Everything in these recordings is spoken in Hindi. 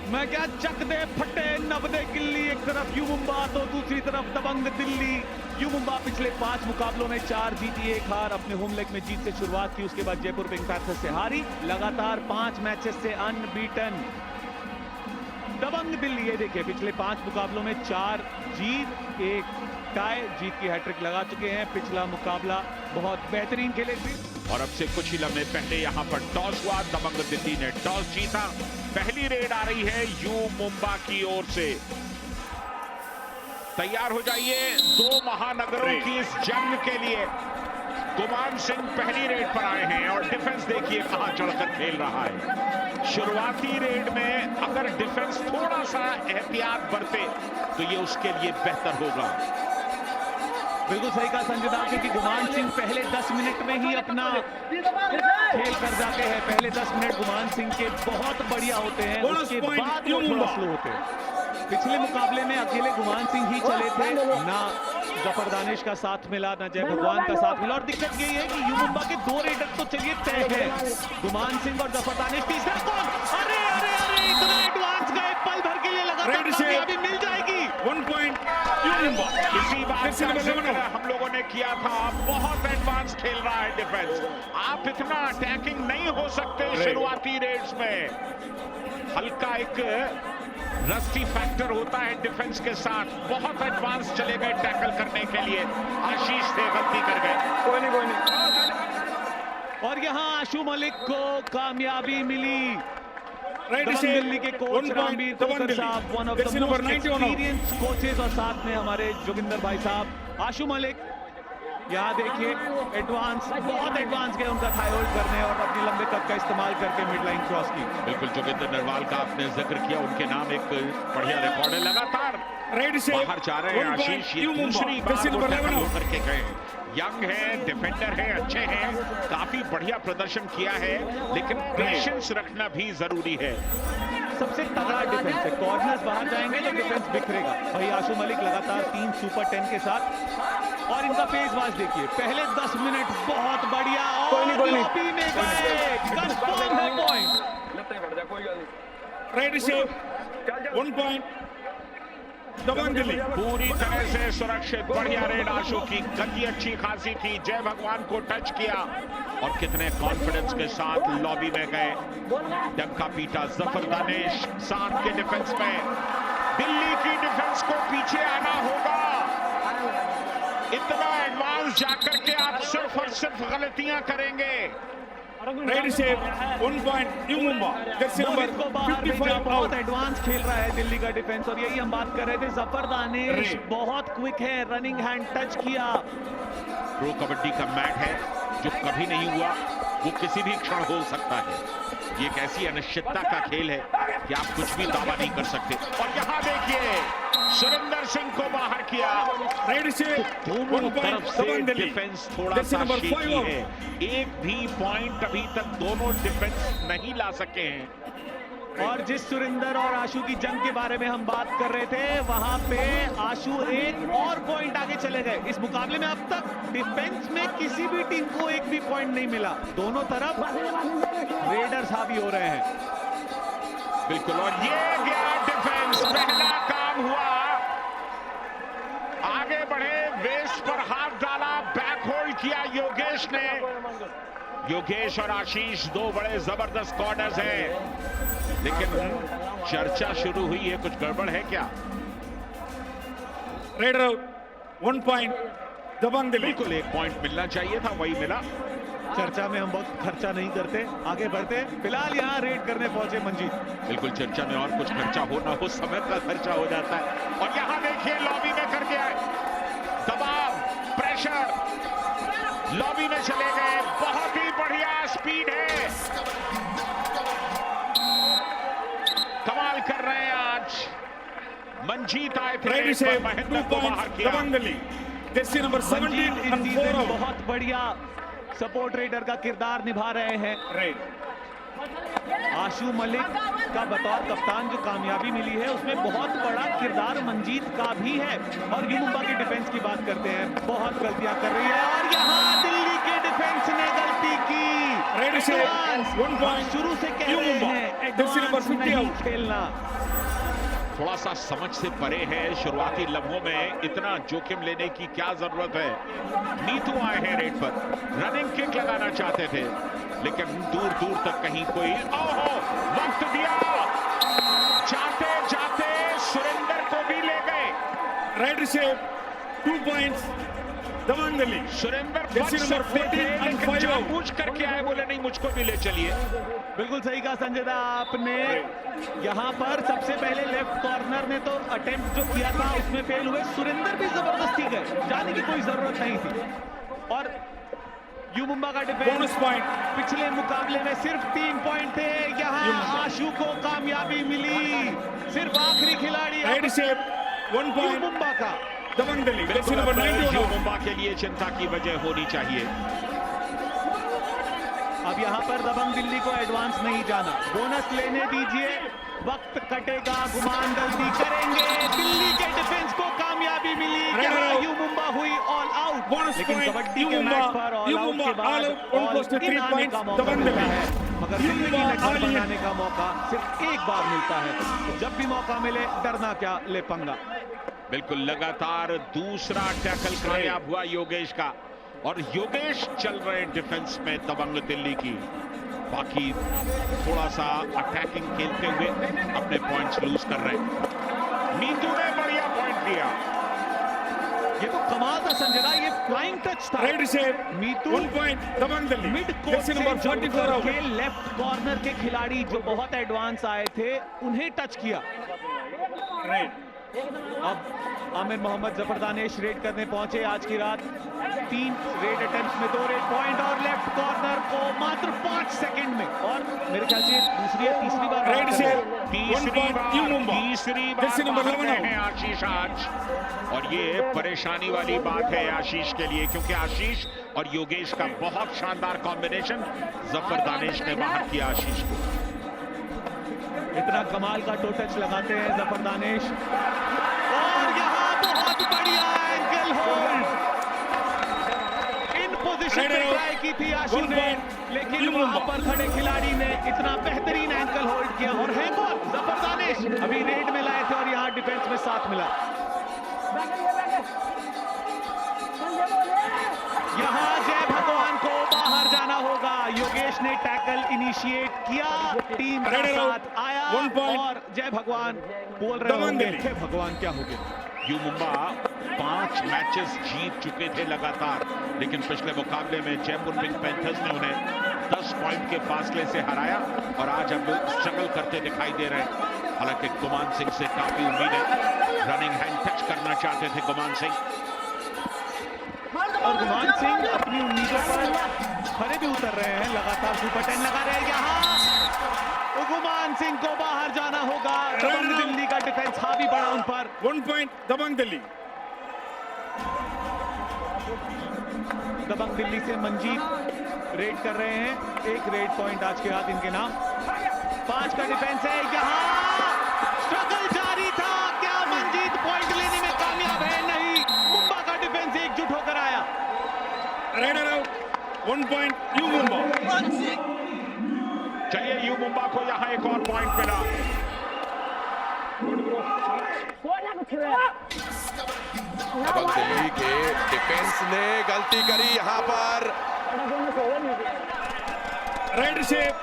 मैं क्या चक दे फटे नवदे किल्ली, एक तरफ यू मुंबा तो दूसरी तरफ दबंग दिल्ली। यू मुंबा पिछले 5 मुकाबलों में 4 जीती 1 हार, अपने होम लेग में जीत से शुरुआत की, उसके बाद जयपुर पिंक पैंथर्स से हारी, लगातार 5 मैचेस से अनबीटन। दबंग दिल्ली ये देखिए पिछले 5 मुकाबलों में 4 जीत 1 टाई, जीत की हैट्रिक लगा चुके हैं। पिछला मुकाबला बहुत बेहतरीन खेले थे और अब से कुछ ही लम्हे पहले यहाँ पर टॉस हुआ, दबंग दिल्ली ने टॉस जीता। पहली रेड आ रही है यू मुंबा की ओर से। तैयार हो जाइए 2 महानगरों की इस जंग के लिए। गुमान सिंह पहली रेड पर आए हैं और डिफेंस देखिए कहां चढ़कर खेल रहा है। शुरुआती रेड में अगर डिफेंस थोड़ा सा एहतियात बरते तो ये उसके लिए बेहतर होगा। बिल्कुल सही कहा संजय दा, क्योंकि गुमान सिंह पहले 10 मिनट में ही अपना खेल कर जाते हैं। पहले 10 मिनट गुमान सिंह के बहुत बढ़िया होते हैं, उसके बाद वो थोड़ा स्लो होते हैं। पिछले मुकाबले में अकेले गुमान सिंह ही चले थे, ना जफर दानिश का साथ मिला, ना जय भगवान का साथ मिला। और दिक्कत यही है कि यू मुंबा के 2 रेडर तो चलिए तय है, गुमान सिंह और जफर दानिश। तीसरा कौन? अरे अरे अरे इतना एडवांस गए, पल भर के लिए लगा कामयाबी मिल जाएगी। 1 पॉइंट यू मुंबा। इसी बात का जिक्र हम लोगों ने किया था, बहुत एडवांस खेल रहा है डिफेंस। आप इतना अटैकिंग नहीं हो सकते शुरुआती रेड्स में। हल्का एक रस्टी फैक्टर होता है डिफेंस के साथ। बहुत एडवांस चले गए टैकल करने के लिए, आशीष से गलती कर गए। कोई नहीं। और यहाँ आशु मलिक को कामयाबी मिली। राइट से दिल्ली के कोच रामवीर तोकर साहब, one of the most experience coaches, और साथ में हमारे जोगिंदर भाई साहब। आशु मलिक यहाँ देखिए एडवांस, बहुत एडवांस गए उनका थाई होल्ड करने और अपने लंबे कद का इस्तेमाल करके मिड लाइन क्रॉस की। बिल्कुल जोगिंदर नरवाल का आपने जिक्र किया, उनके नाम एक बढ़िया रिकॉर्ड है। लगातार राइट से बाहर जा रहे हैं आशीष, ये दूसरी बार वो टैकल होकर के गए। यंग है, डिफेंडर है, अच्छे हैं, काफी बढ़िया प्रदर्शन किया है, लेकिन पेशेंस रखना भी जरूरी है। सबसे तगड़ा डिफेंस है, कॉर्नर्स बाहर जाएंगे तो डिफेंस बिखरेगा। भाई आशु मलिक लगातार 3 सुपर 10 के साथ, और इनका फेस वाश देखिए। पहले 10 मिनट बहुत बढ़िया, और लॉबी में गए, कंफर्म है पॉइंट। राइट से 1 पॉइंट दबंग दिल्ली। पूरी तरह से सुरक्षित, बढ़िया रेड आशु की, गति अच्छी खासी थी। जय भगवान को टच किया और कितने कॉन्फिडेंस के साथ लॉबी में गए। डंका पीटा जफर दानिश साथ के डिफेंस में। दिल्ली की डिफेंस को पीछे आना होगा। इतना एडवांस जाकर के आप सिर्फ और सिर्फ गलतियां करेंगे। राइट से 1 point you Mumba. Jersey number 55 बहुत एडवांस खेल रहा है दिल्ली का डिफेंस, और यही हम बात कर रहे थे। जफर दानिश बहुत क्विक है, रनिंग हैंड टच किया। प्रो कबड्डी का मैच है जो कभी नहीं हुआ, वो किसी भी क्षण हो सकता है। ये एक ऐसी अनिश्चितता का खेल है कि आप कुछ भी दावा नहीं कर सकते। और यहाँ देखिए सुरेंद्र सिंह को बाहर किया। राइट से दोनों तरफ से डिफेंस थोड़ा सा शेकी है। एक भी पॉइंट अभी तक दोनों डिफेंस नहीं ला सके हैं। और जिस सुरेंद्र और आशु की जंग के बारे में हम बात कर रहे थे, वहां पे आशु एक और पॉइंट आगे चले गए। इस मुकाबले में अब तक डिफेंस में किसी भी टीम को एक भी पॉइंट नहीं मिला। दोनों तरफ रेडर्स हावी हो रहे हैं। बिल्कुल, और ये गया डिफेंस, पहला काम हुआ। आगे बढ़े, वेस्ट पर हाथ डाला, बैक होल्ड किया योगेश ने। योगेश और आशीष 2 बड़े जबरदस्त कॉर्नर्स हैं, लेकिन चर्चा शुरू हुई है, कुछ गड़बड़ है क्या? Red out 1 point Dabang Delhi. बिल्कुल 1 पॉइंट मिलना चाहिए था, वही मिला। चर्चा में हम बहुत खर्चा नहीं करते, आगे बढ़ते। फिलहाल यहाँ रेड करने पहुंचे मंजीत। बिल्कुल, चर्चा में और कुछ खर्चा हो ना हो, समय का खर्चा हो जाता है। और यहाँ देखिए लॉबी में करके आए, दबाव, प्रेशर, लॉबी में चले गए। बहुत ही बढ़िया स्पीड है, कमाल कर रहे हैं आज मंजीत। आए थे महेंद्र को बाहर किया। दबंग दिल्ली जर्सी नंबर 17 and 4 बहुत बढ़िया सपोर्ट रेडर का किरदार निभा रहे हैं। आशु मलिक का बतौर कप्तान जो कामयाबी मिली है, उसमें बहुत बड़ा किरदार मंजीत का भी है। और यू मुंबा की डिफेंस की बात करते हैं, बहुत गलतियां कर रही है, और यहाँ दिल्ली के डिफेंस ने गलती की। Right save, advance 1 point. शुरू से कह New रहे Mumbai. हैं Jersey number एडवांस 50 नहीं out. खेलना। थोड़ा सा समझ से परे है, शुरुआती लम्हों में इतना जोखिम लेने की क्या जरूरत है। नीतू आए हैं रेड पर, रनिंग किक लगाना चाहते थे लेकिन दूर दूर तक कहीं कोई ओहो वक्त दिया, जाते जाते सुरेंद्र को भी ले गए। Right save, 2 points. Dabang Delhi. Surendra बच Jersey number सकते थे 14 and लेकिन 5 out. जानबूझ करके आए, बोले नहीं मुझको भी ले चलिए। बिल्कुल सही कहा संजय दा आपने। यहाँ पर सबसे पहले लेफ्ट कॉर्नर ने तो अटेम्प्ट जो किया था उसमें फेल हुए, सुरेंद्र भी जबरदस्ती गए, जाने की कोई जरूरत नहीं थी। और यू मुंबा का डिफेंस Bonus point. पिछले मुकाबले में सिर्फ 3 पॉइंट थे, यहाँ आशु को कामयाबी मिली। सिर्फ आखिरी खिलाड़ी Right save, 1 you point. Mumba का। Dabang Delhi. Jersey number 91 out. Mumba के लिए चिंता की वजह होनी चाहिए। अब यहाँ पर दबंग दिल्ली को एडवांस नहीं जाना, बोनस लेने दीजिए, वक्त कटेगा, गुमान गलती करेंगे, दिल्ली के डिफेंस को कामयाबी मिली, यहाँ यू मुंबा हुई ऑल आउट। Bonus लेकिन point. कबड्डी यू के मैच मुंबा, पर ऑल यू आउट मुंबा के बाद all out, ऑल almost 3 इन आने points. का मौका दबंग मिलता दिल्ली. है, मगर यू जिंदगी मुंबा में घर all in. बनाने का मौका सिर्फ एक बार मिलता है, तो जब भी मौका मिले डरना क्या, ले पंगा। बिल्कुल लगातार दूसरा टैकल कामयाब हुआ योगेश का, और योगेश चल रहे हैं डिफेंस में दबंग दिल्ली की। बाकी थोड़ा सा अटैकिंग खेलते हुए अपने पॉइंट्स लूज कर रहे हैं। नीतू ने बढ़िया पॉइंट दिया। ये तो कमाल था संजय दा, ये फ्लाइंग टच था। Right save, Meetu 1 point. Dabang Delhi. Mid court Jersey से number जंप 44 out. करके लेफ्ट कॉर्नर के खिलाड़ी जो बहुत एडवांस आए थे उन्हें टच किया। Right. अब आमिर मोहम्मद जफर दानिश रेड करने पहुंचे। आज की रात 3 रेड अटेम्प्ट्स में 2 रेड पॉइंट और लेफ्ट कॉर्नर को मात्र 5 सेकंड में, और मेरे ख्याल से दूसरी या तीसरी बार Right save, 1 तीसरी point. Bar, you Mumba. तीसरी बार Jersey number बाहर 11 गए हैं आशीष आज, और ये परेशानी वाली बात है आशीष के लिए, क्योंकि आशीष और योगेश का बहुत शानदार कॉम्बिनेशन जफर दानिश ने बाहर किया आशीष को। इतना कमाल का टो टच लगाते हैं जफर दानिश, और यहाँ बहुत बढ़िया एंगल होल्ड। इन पोजीशन पे ट्राई की थी आशु ने, लेकिन वहां पर खड़े खिलाड़ी ने इतना बेहतरीन एंगल होल्ड किया, और है कौन? जफर दानिश अभी रेड में लाए थे और यहाँ डिफेंस में साथ मिला। यहाँ जय भगवान को बाहर जाना होगा। योगेश ने टैकल इनिशिएट किया, टीम का साथ आया, 1 point. और जय भगवान बोल रहे होंगे, हे भगवान क्या हो गया। यू मुंबा 5 मैचेस जीत चुके थे लगातार, लेकिन पिछले मुकाबले में जयपुर पिंक पैंथर्स ने उन्हें 10 पॉइंट के फासले से हराया, और आज अब स्ट्रगल करते दिखाई दे रहे हैं। हालांकि गुमान सिंह से काफी उम्मीद है, रनिंग हैंड टच करना चाहते थे गुमान सिंह, और गुमान सिंह अपनी उम्मीदों पर खरे भी उतर रहे हैं, लगातार सुपर 10 लगा रहे हैं। यहाँ गुमान सिंह को बाहर जाना होगा, दबंग दिल्ली का डिफेंस हावी पड़ा उन पर। 1 point. Dabang Delhi. दबंग दिल्ली से मंजीत रेड कर रहे हैं, 1 रेड पॉइंट आज के रात इनके नाम। 5 का डिफेंस है, यहाँ स्ट्रगल जारी था, क्या मंजीत पॉइंट लेने में कामयाब है? नहीं, मुंबा का डिफेंस एकजुट होकर आया। Raider out. 1 point. You Mumba. चलिए यू मुंबा को यहाँ एक और पॉइंट मिला। दबंग दिल्ली के डिफेंस ने गलती करी यहाँ पर। Right save,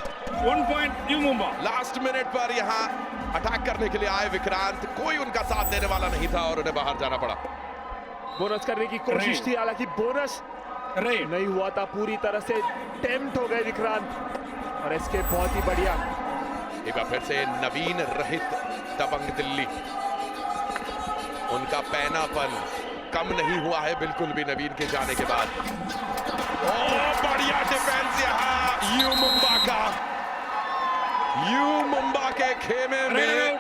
1 point. You Mumba. Last minute पर यहाँ अटैक करने के लिए आए विक्रांत, कोई उनका साथ देने वाला नहीं था और उन्हें बाहर जाना पड़ा। बोनस करने की कोशिश थी, हालांकि बोनस Right. नहीं हुआ था, पूरी तरह से टेम्प्ट हो गए विक्रांत, और इसके बहुत ही बढ़िया। एक बार फिर से नवीन रहित दबंग दिल्ली, उनका पैनापन कम नहीं हुआ है बिल्कुल भी नवीन के जाने के बाद। ओ बढ़िया डिफेंस यहाँ यू मुंबा का। यू मुंबा के खेमे में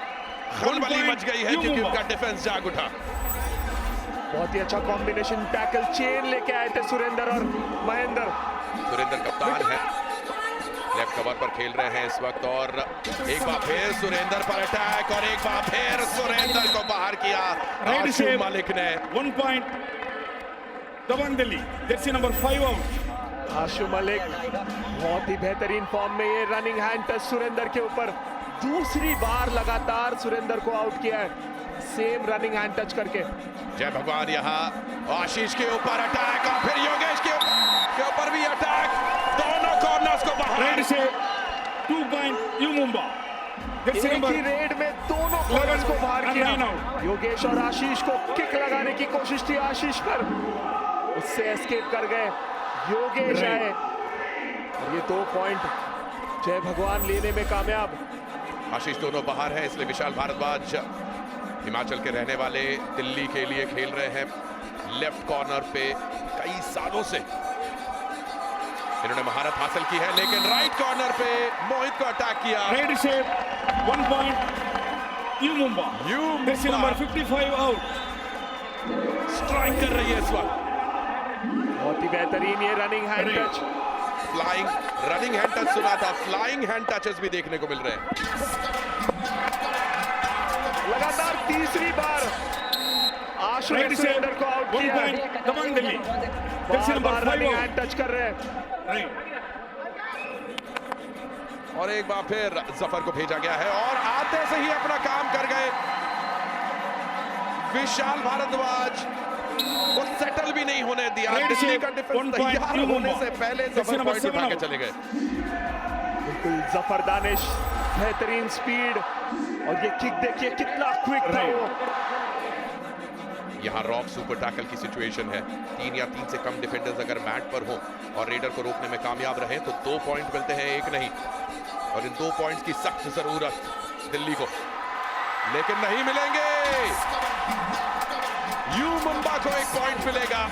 खलबली मच गई है क्योंकि उनका डिफेंस जाग उठा। बहुत ही अच्छा कॉम्बिनेशन टैकल चेन लेके आए थे सुरेंद्र और महेंद्र। सुरेंद्र कप्तान है, लेफ्ट कवर पर खेल रहे हैं इस वक्त, और एक बार फिर सुरेंद्र पर अटैक, और एक बार फिर सुरेंद्र को बाहर किया आशु मलिक ने। 1 point. Dabang Delhi. Jersey number 5 out. आशु मलिक बहुत ही बेहतरीन फॉर्म में, ये रनिंग हैंड टच सुरेंदर के ऊपर दूसरी बार लगातार सुरेंदर को आउट किया है, सेम रनिंग हैंड टच करके। जय भगवान यहाँ आशीष के ऊपर अटैक और फिर योगेश के ऊपर भी अटैक, दोनों कॉर्नर्स को बाहर। Right save, 2 point Yu Mumba. Jersey एक number ही रेड में दोनों कॉर्नर्स को बाहर and किया। line out. योगेश और आशीष को किक लगाने की कोशिश थी आशीष पर, उससे एस्केप कर गए योगेश Right. आए और ये 2 पॉइंट जय भगवान लेने में कामयाब। आशीष दोनों बाहर है, इसलिए विशाल भारद्वाज हिमाचल के रहने वाले दिल्ली के लिए खेल रहे हैं। लेफ्ट कॉर्नर पे कई सालों से इन्होंने महारत हासिल की है, लेकिन राइट कॉर्नर पे मोहित को अटैक किया। Right save, 1 point Yu Mumba. Jersey number 55 out. Strike कर रही है इस वक्त, बहुत ही बेहतरीन ये running hand Right. Touch. Flying running hand touch सुना था, फ्लाइंग हैंड टचेस भी देखने को मिल रहे हैं। लगातार तीसरी बार आशु ने Right सुरेंदर save, को आउट 1 किया है। point Dabang Delhi. Jersey बार number बार 5 रनिंग out. हैंड टच कर रहे हैं। Right. और एक बार फिर जफर को भेजा गया है और आते से ही अपना काम कर गए विशाल भारद्वाज, वो सेटल भी नहीं होने दिया। Right दिल्ली save, का 1 डिफेंस point तैयार Yu होने Mumba. से पहले Jersey जफर number पॉइंट 7 उठा के out. चले गए। बिल्कुल जफर दानिश, बेहतरीन स्पीड और ये किक देखिए कितना क्विक था Right. वो। यहाँ रॉक सुपर टैकल की सिचुएशन है, 3 या 3 से कम डिफेंडर्स अगर मैट पर हो और रेडर को रोकने में कामयाब रहे तो 2 पॉइंट मिलते हैं, 1 नहीं। और इन 2 पॉइंट्स की सख्त जरूरत दिल्ली को, लेकिन नहीं मिलेंगे। यू मुंबा को 1 पॉइंट मिलेगा।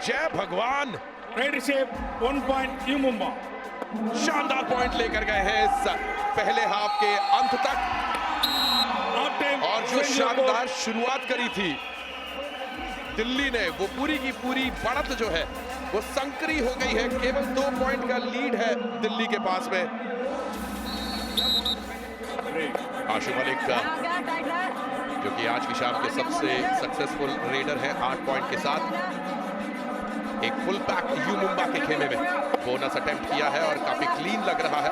जय भगवान, Right save, 1 point Yu Mumba. शानदार पॉइंट लेकर गए हैं इस पहले हाफ के अंत तक। Half time. और जो शानदार शुरुआत करी थी दिल्ली ने, वो पूरी की पूरी बढ़त जो है वो संकरी हो गई है। केवल 2 पॉइंट का लीड है दिल्ली के पास में। आशु मलिक का, जो कि आज की शाम के सबसे सक्सेसफुल रेडर हैं 8 पॉइंट के साथ, एक फुल पैक यू मुंबा के खेमे में बोनस अटेम्प्ट किया है और काफी क्लीन लग रहा है।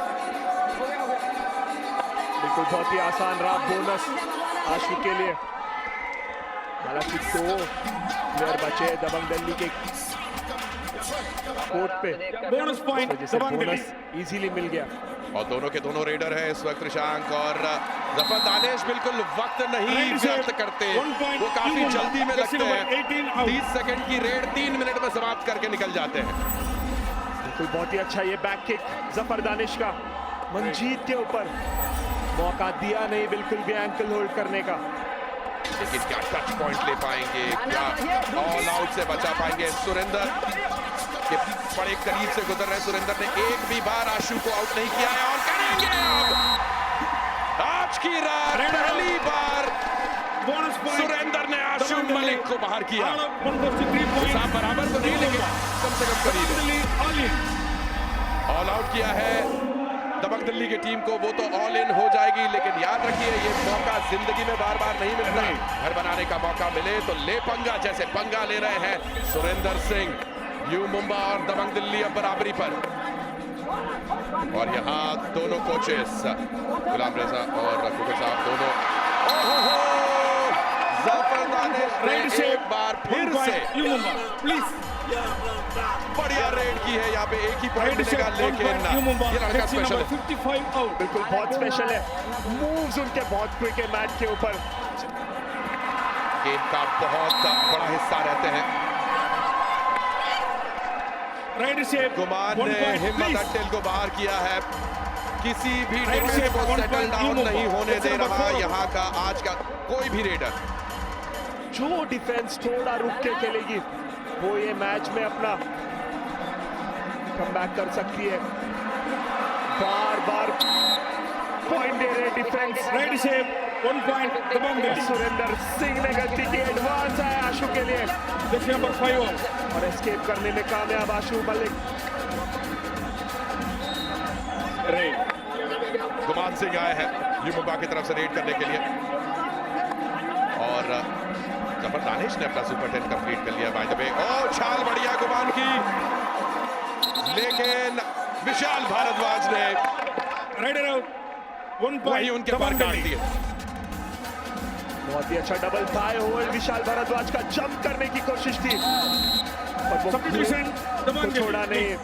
बिल्कुल बहुत ही आसान रहा बोनस आशु के लिए। हालांकि 2 प्लेयर बचे दबंग दिल्ली के कोर्ट पे, Bonus point जिसे Dabang Delhi. बोनस इजीली मिल गया। और दोनों के दोनों रेडर हैं इस वक्त, ऋषांक और जफर दानिश बिल्कुल वक्त नहीं Right व्यर्थ save, करते, 1 point वो काफी Yu Mumba. जल्दी में Jersey लगते number हैं। 18 out. 30 सेकंड की रेड 3 मिनट में समाप्त करके निकल जाते हैं। बिल्कुल बहुत ही अच्छा ये बैक किक जफर दानिश का, मंजीत के ऊपर मौका दिया नहीं बिल्कुल भी एंकल होल्ड करने का। लेकिन क्या टच पॉइंट ले पाएंगे, क्या ऑल आउट से बचा पाएंगे। सुरेंदर के बड़े करीब से गुजर रहे सुरेंदर ने एक भी बार आशु को आउट नहीं किया है और करेंगे अब। आज की रात पहली बार Bonus point. सुरेंदर ने आशु Dabang Delhi. मलिक को बाहर किया। All out 153 points. साफ बराबर तो नहीं, लेकिन कम से कम करीब है। Delhi all in. All out किया है दबंग दिल्ली की टीम को, वो तो ऑल इन हो जाएगी। लेकिन याद रखिए ये मौका जिंदगी में बार बार नहीं मिलता। घर बनाने का मौका मिले तो ले पंगा, जैसे पंगा ले रहे हैं सुरेंदर सिंह। यू मुंबा और दबंग दिल्ली अब बराबरी पर। और यहाँ दोनों कोचेस गुलाम रेजा और कुकर साहब दोनों, ओहो जफर दानिश ने Right save, एक बार 1 फिर point से Yu Mumba. Please. बढ़िया रेड की है। यहाँ पे एक ही पॉइंट Right मिलेगा, save, 1 लेकिन point Yu Mumba. ये लड़का Jersey स्पेशल number है। 55 out. बिल्कुल बहुत स्पेशल है, मूव्स उनके बहुत क्विक है मैट के ऊपर। गेम का बहुत बड़ा हिस्सा रहते हैं। Right save. गुमान 1 ने point. हिम्मत Please. अटेल को बाहर किया है। किसी भी Right डिफेंस save, को 1 सेटल point डाउन Yu नहीं Mumba. होने दे Jersey number रहा 4. यहाँ का आज का कोई भी रेडर। जो डिफेंस थोड़ा रुक के खेलेगी वो ये मैच में अपना कमबैक कर सकती है। बार बार पॉइंट दे रहे defence. Right save. 1 point Dabang Delhi. Surender Singh ने गलती की, एडवांस है आशु के लिए Jersey number 5 out. और एस्केप करने में कामयाब आशु मलिक। Right. गुमान सिंह आए हैं यू मुंबा की तरफ से रेड करने के लिए और और जफर दानिश ने अपना सुपर 10 कंप्लीट कर लिया बाय द वे। ओ छाल बढ़िया गुमान की, लेकिन विशाल भारद्वाज ने राइडर आउट, 1 वही पॉइंट उनके पर काट दिए। बहुत ही अच्छा double Thai hold Vishal Bhardwaj का, जंप करने की कोशिश थी और वो सब्स्टिट्यूशन को छोड़ा नहीं।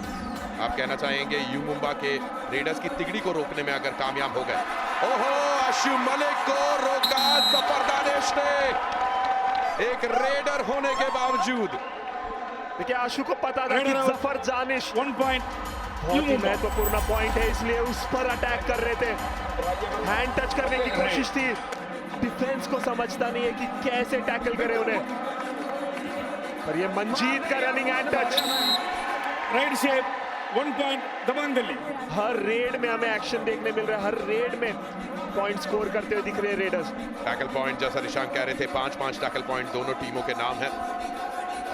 आप कहना चाहेंगे यू मुंबा के रेडर्स की तिगड़ी को रोकने में अगर कामयाब हो गए। ओहो, आशु मलिक को रोका जफर दानिश ने, एक रेडर होने के बावजूद। देखिए आशु को पता था कि जफर दानिश 1 पॉइंट बहुत ही महत्वपूर्ण पॉइंट है, इसलिए उस पर अटैक कर रहे थे। हैंड टच करने की कोशिश थी, डिफेंस को समझता नहीं है कि कैसे टैकल करे उन्हें। पर ये मंजीत का running hand touch, right shape, 1 point Dabang Delhi. हर रेड में हमें एक्शन देखने मिल रहा है, हर रेड में पॉइंट स्कोर करते हुए दिख रहे हैं रेडर्स। टैकल पॉइंट जैसा निशांक कह रहे थे, 5-5 टैकल पॉइंट दोनों टीमों के नाम है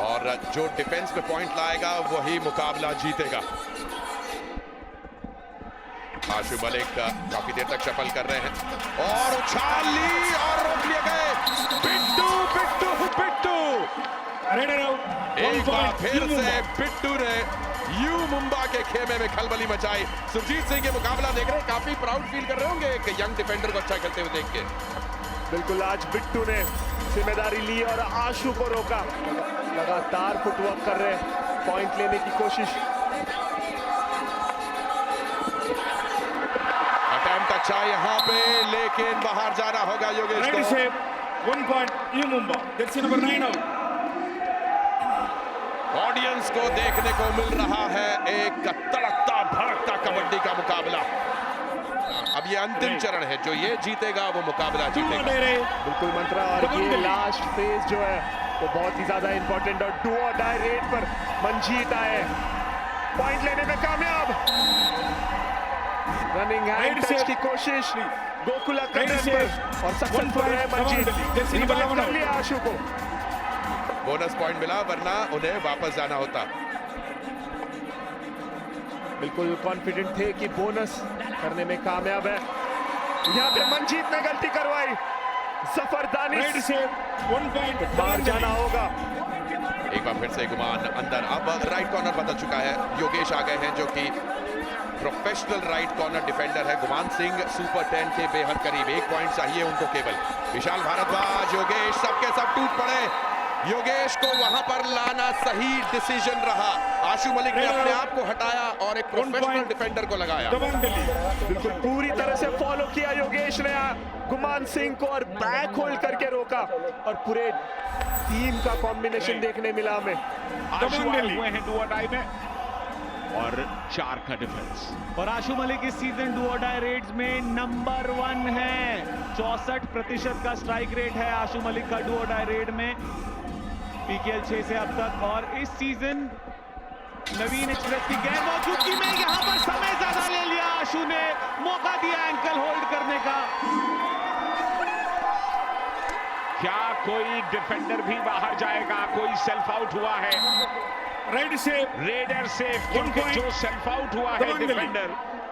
और जो डिफेंस पे पॉइंट लाएगा वही मुकाबला जीतेगा। आशु मलिक काफी देर तक शफल कर रहे हैं और उछाल ली और रोक लिए गए। बिट्टू बिट्टू बिट्टू राइडर आउट, एक बार फिर से बिट्टू ने यू मुंबा के खेमे में खलबली मचाई। सुरजीत सिंह ये मुकाबला देख रहे हैं, काफी प्राउड फील कर रहे होंगे एक यंग डिफेंडर को अच्छा खेलते हुए देख के। बिल्कुल, आज बिट्टू ने जिम्मेदारी ली और आशु को रोका। लगातार फुटवर्क कर रहे, पॉइंट लेने की कोशिश। अटेम्प्ट अच्छा यहाँ पे, लेकिन बाहर जाना होगा योगेश राइट को। Shape, 1 point you Mumba, Jersey number 9 out. Audience को देखने को मिल रहा है एक तड़कता भड़कता कबड्डी का मुकाबला। अब ये अंतिम चरण है, जो ये जीतेगा वो मुकाबला जीतेगा। बिल्कुल मंत्रा, और ये लास्ट फेज जो है वो बहुत ही ज्यादा इंपॉर्टेंट और डू और डाई रेड पर मंजीत आए, पॉइंट लेने में कामयाब। रनिंग हैंड टच की कोशिश गोकुला करने पर और सक्सेसफुल रहे मंजीत। रिवाइव कर लिया आशु को, बोनस पॉइंट मिला, वरना उन्हें वापस जाना होता। बिल्कुल कॉन्फिडेंट थे कि बोनस करने में कामयाब है। यहाँ पे मंजीत ने गलती करवाई, जफर दानिश से 1 पॉइंट बाहर जाना होगा। एक बार फिर से गुमान अंदर, अब राइट कॉर्नर बदल चुका है। योगेश आ गए हैं जो कि प्रोफेशनल राइट कॉर्नर डिफेंडर है। गुमान सिंह सुपर 10 के बेहद करीब, 1 पॉइंट चाहिए उनको केवल। विशाल भारद्वाज, योगेश, सबके सब टूट पड़े। योगेश को वहां पर लाना सही डिसीजन रहा। आशु मलिक ने अपने आप को हटाया और एक प्रोफेशनल डिफेंडर को लगाया। बिल्कुल पूरी तरह से फॉलो किया योगेश ने गुमान सिंह को और बैक होल्ड करके रोका, और पूरे टीम का कॉम्बिनेशन देखने मिला हमें। आशु आए हुए हैं डू और डाई में और 4 का डिफेंस। और आशु मलिक इस सीजन डू और डाई रेड्स में नंबर 1 है। 64% का स्ट्राइक रेट है आशु मलिक का डू और डाई रेड में, पीकेएल 6 से अब तक। और इस सीजन नवीन एक्सप्रेस की गैर मौजूदगी में यहां पर समय ज्यादा ले लिया, आशु ने मौका दिया एंकल होल्ड करने का। क्या कोई डिफेंडर भी बाहर जाएगा? कोई सेल्फ आउट हुआ है? राइट से रेडर से, क्योंकि जो सेल्फ आउट हुआ है डिफेंडर,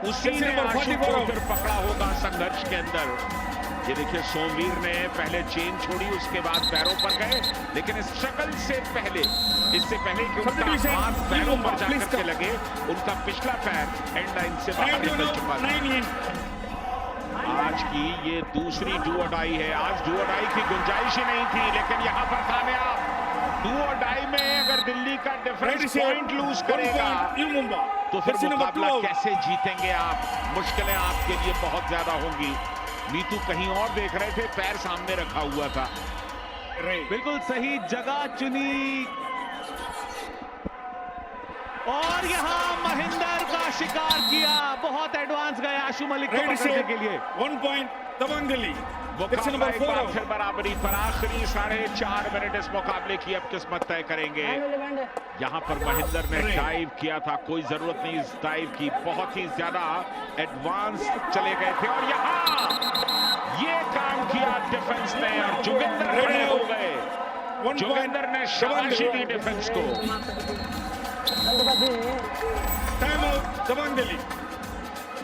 उसी ने आशु को फिर पकड़ा होगा संघर्ष के अंदर। ये देखिए सोमवीर ने पहले चेन छोड़ी, उसके बाद पैरों पर गए, लेकिन स्ट्रगल से पहले, इससे पहले कि उनका हाथ पैरों पर जाकर के लगे, उनका पिछला पैर एंड लाइन से बाहर निकल चुका था। आज की ये दूसरी डू और डाई है। आज डू और डाई की गुंजाइश ही नहीं थी, लेकिन यहाँ पर कामयाब। डू और डाई में अगर दिल्ली का डिफरेंस पॉइंट लूज करेगा तो फिर मुकाबला कैसे जीतेंगे आप? मुश्किलें आपके लिए बहुत ज्यादा होंगी। नीतू कहीं और देख रहे थे, पैर सामने रखा हुआ था। बिल्कुल सही जगह चुनी, और यहां महेंद्र का शिकार किया। बहुत एडवांस गए आशु मलिक को पकड़ने के लिए। 1 पॉइंट दबंग दिल्ली। मुकाबला एक बार फिर बराबरी पर, आखिरी 4.5 मिनट इस मुकाबले की अब किस्मत तय करेंगे। यहां पर महेंद्र ने डाइव किया था, कोई जरूरत नहीं इस डाइव की, बहुत ही ज्यादा एडवांस चले गए थे, और यहां ये काम किया डिफेंस ने, और जोगिंदर खड़े हो गए। जोगिंदर ने शाबाशी दी डिफेंस को। टाइम आउट दबंग दिल्ली।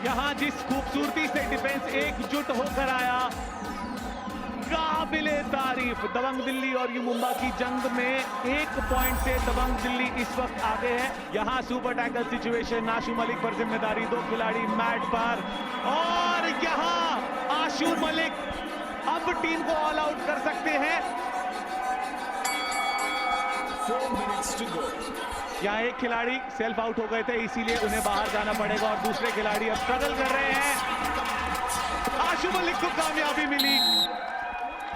यहां जिस खूबसूरती से डिफेंस एकजुट होकर आया, काबिले तारीफ। दबंग दिल्ली और यू मुंबा की जंग में 1 पॉइंट से दबंग दिल्ली इस वक्त आगे है। यहां सुपर टैकल सिचुएशन, आशु मलिक पर जिम्मेदारी, 2 खिलाड़ी मैट पर, और यहां आशु मलिक अब टीम को ऑल आउट कर सकते हैं। 4 minutes to go. यहाँ एक खिलाड़ी सेल्फ आउट हो गए थे, इसीलिए उन्हें बाहर जाना पड़ेगा और दूसरे खिलाड़ी अब स्ट्रगल कर रहे हैं। आशु मलिक को कामयाबी मिली।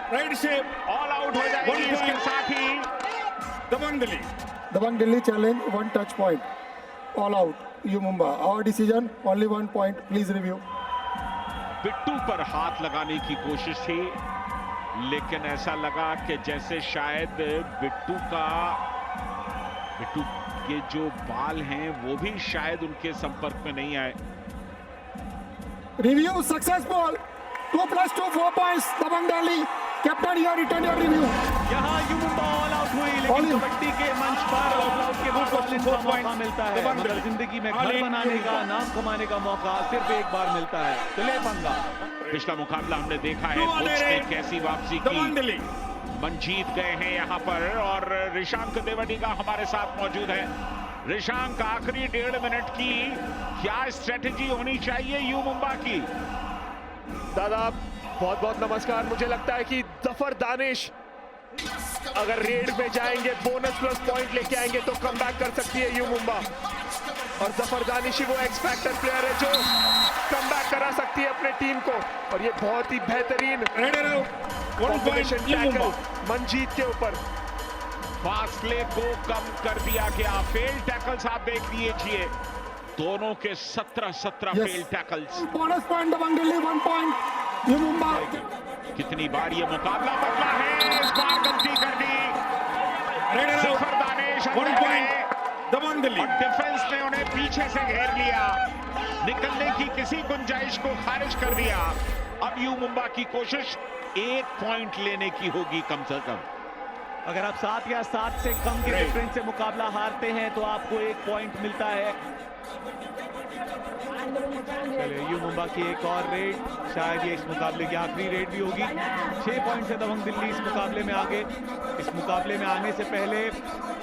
Right shape. ऑल आउट हो जाएगी। 1 इसके point. साथ ही Dabang Delhi. Dabang Delhi challenge, 1 touch point. All out. You Mumba. Our decision, only 1 point. Please review. Bittu पर हाथ लगाने की कोशिश थी, लेकिन ऐसा लगा कि जैसे शायद बिट्टू के जो बाल हैं वो भी शायद उनके संपर्क में नहीं आए। Review successful. 2 + 2, 4 points. Dabang Delhi. Captain, you return your review. यहाँ यू मुंबा ऑल आउट हुई, All लेकिन in. कबड्डी के मंच पर ऑल आउट के बाद ऑल इन का मौका मिलता है, दबंग मगर दिल्ली। जिंदगी में All घर in, बनाने यू का, मुंबा। नाम कमाने का मौका सिर्फ एक बार मिलता है। तो ले पंगा। पिछला मुकाबला हमने देखा है, Two on बुल्स a ने race. कैसी वापसी Dabang की। Delhi. मंजीत गए हैं यहाँ पर और ऋषांक देवडिगा हमारे साथ मौजूद है। ऋषांक, आखिरी 1.5 मिनट की क्या स्ट्रेटेजी होनी चाहिए यू मुंबा की? दादा बहुत बहुत नमस्कार। मुझे लगता है कि जफर दानिश अगर रेड में जाएंगे, बोनस प्लस पॉइंट लेके आएंगे तो कमबैक कर सकती है यू मुंबा। और जफर दानिश ही वो एक्स फैक्टर प्लेयर है जो कमबैक करा सकती है अपने टीम को। और ये बहुत ही बेहतरीन Right around. 1 point. Combination You tackle Mumba. Manjeet के ऊपर। फासले को कम कर दिया गया। फेल टैकल्स आप देख लीजिए, दोनों के 17 Yes. Fail tackles. Bonus point. Dabang Delhi, 1 point. You Mumba. कितनी बार ये मुकाबला बदला है, इस बार गलती कर दी। Right around. जफर दानिश 1 अंदर point. है Dabang Delhi. और डिफेंस ने उन्हें पीछे से घेर लिया, निकलने की किसी गुंजाइश को खारिज कर दिया। अब यू मुंबा की कोशिश 1 पॉइंट लेने की होगी कम से कम। अगर आप 7 या 7 से कम के डिफरेंस से मुकाबला हारते हैं तो आपको 1 पॉइंट मिलता है। चलिए यू मुंबा की एक और रेड, शायद ये इस मुकाबले की आखिरी रेड भी होगी। 6 पॉइंट से दबंग दिल्ली इस मुकाबले में आगे। इस मुकाबले में आने से पहले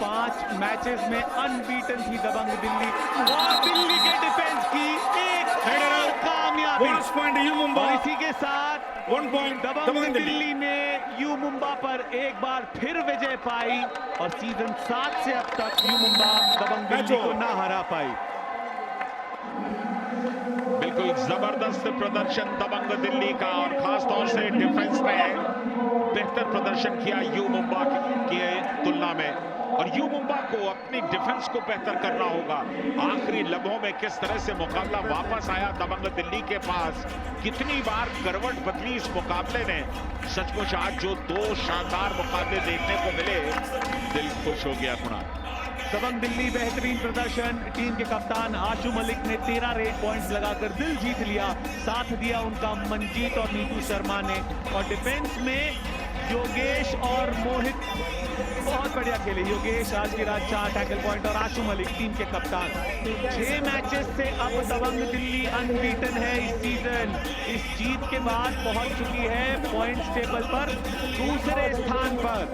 5 मैचेस में अनबीटन थी दबंग दिल्ली, और दिल्ली के डिफेंस की एक और कामयाबी। Bonus point. You और Mumba. इसी के साथ 1 point. दबंग Dabang Delhi. दिल्ली ने यू मुंबा पर एक बार फिर विजय पाई और सीजन 7 से अब तक यू मुंबा दबंग दिल्ली को ना हरा पाई। बिल्कुल जबरदस्त प्रदर्शन दबंग दिल्ली का, और खास तौर से डिफेंस ने बेहतर प्रदर्शन किया यू मुंबा की तुलना में। और यू मुंबा को अपनी डिफेंस को बेहतर करना होगा। आखिरी लम्हों में किस तरह से मुकाबला वापस आया दबंग दिल्ली के पास, कितनी बार करवट बदली इस मुकाबले ने। सचमुच आज जो 2 शानदार मुकाबले देखने को मिले, दिल खुश हो गया थोड़ा। दबंग दिल्ली बेहतरीन प्रदर्शन। टीम के कप्तान आशु मलिक ने 13 रेड पॉइंट्स लगाकर दिल जीत लिया। साथ दिया उनका मंजीत और नीतू शर्मा ने। और डिफेंस में योगेश और मोहित बहुत बढ़िया खेले। योगेश आज की रात 4 टैकल पॉइंट और आशु मलिक टीम के कप्तान। 6 मैचेस से अब दबंग दिल्ली अनबीटन है इस सीजन। इस जीत के बाद पहुंच चुकी है पॉइंट्स टेबल पर दूसरे स्थान पर।